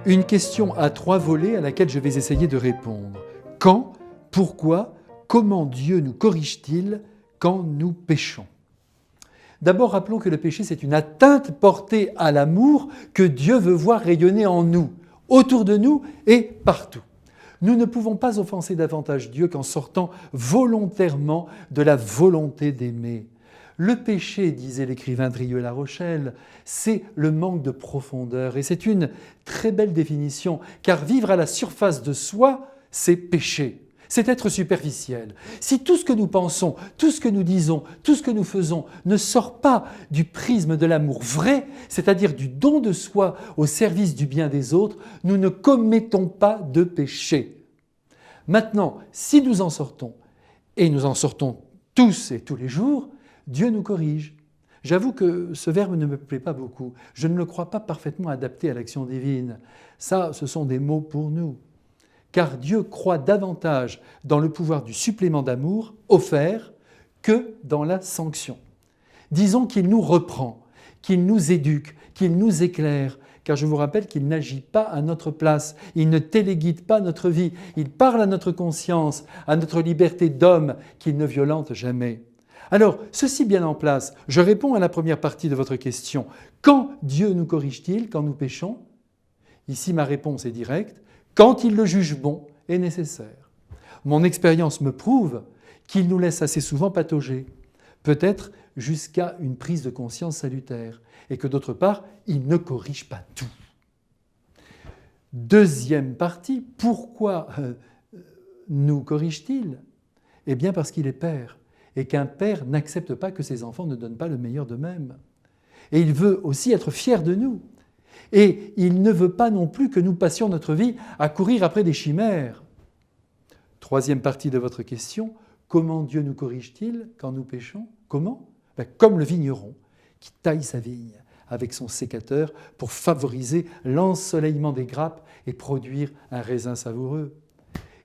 Une question à 3 volets à laquelle je vais essayer de répondre. Quand, pourquoi, comment Dieu nous corrige-t-il quand nous péchons? D'abord, rappelons que le péché, c'est une atteinte portée à l'amour que Dieu veut voir rayonner en nous, autour de nous et partout. Nous ne pouvons pas offenser davantage Dieu qu'en sortant volontairement de la volonté d'aimer. Le péché, disait l'écrivain Drieux-La Rochelle, c'est le manque de profondeur. Et c'est une très belle définition, car vivre à la surface de soi, c'est pécher. C'est être superficiel. Si tout ce que nous pensons, tout ce que nous disons, tout ce que nous faisons ne sort pas du prisme de l'amour vrai, c'est-à-dire du don de soi au service du bien des autres, nous ne commettons pas de péché. Maintenant, si nous en sortons, et nous en sortons tous et tous les jours, Dieu nous corrige. J'avoue que ce verbe ne me plaît pas beaucoup. Je ne le crois pas parfaitement adapté à l'action divine. Ça, ce sont des mots pour nous. Car Dieu croit davantage dans le pouvoir du supplément d'amour offert que dans la sanction. Disons qu'il nous reprend, qu'il nous éduque, qu'il nous éclaire, car je vous rappelle qu'il n'agit pas à notre place, il ne téléguide pas notre vie, il parle à notre conscience, à notre liberté d'homme qu'il ne violente jamais. Alors, ceci bien en place, je réponds à la première partie de votre question. Quand Dieu nous corrige-t-il quand nous péchons? Ici, ma réponse est directe. Quand il le juge bon et nécessaire. Mon expérience me prouve qu'il nous laisse assez souvent patauger, peut-être jusqu'à une prise de conscience salutaire, et que d'autre part, il ne corrige pas tout. Deuxième partie, pourquoi nous corrige-t-il? Eh bien parce qu'il est père, et qu'un père n'accepte pas que ses enfants ne donnent pas le meilleur d'eux-mêmes. Et il veut aussi être fier de nous. Et il ne veut pas non plus que nous passions notre vie à courir après des chimères. Troisième partie de votre question, comment Dieu nous corrige-t-il quand nous péchons? Comment? Comme le vigneron qui taille sa vigne avec son sécateur pour favoriser l'ensoleillement des grappes et produire un raisin savoureux.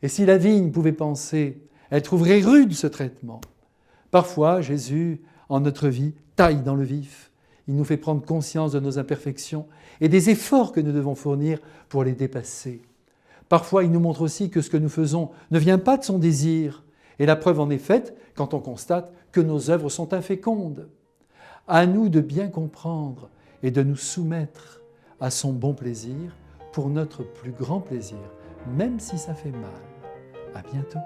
Et si la vigne pouvait penser, elle trouverait rude ce traitement. Parfois, Jésus, en notre vie, taille dans le vif. Il nous fait prendre conscience de nos imperfections et des efforts que nous devons fournir pour les dépasser. Parfois, il nous montre aussi que ce que nous faisons ne vient pas de son désir. Et la preuve en est faite quand on constate que nos œuvres sont infécondes. À nous de bien comprendre et de nous soumettre à son bon plaisir pour notre plus grand plaisir, même si ça fait mal. À bientôt.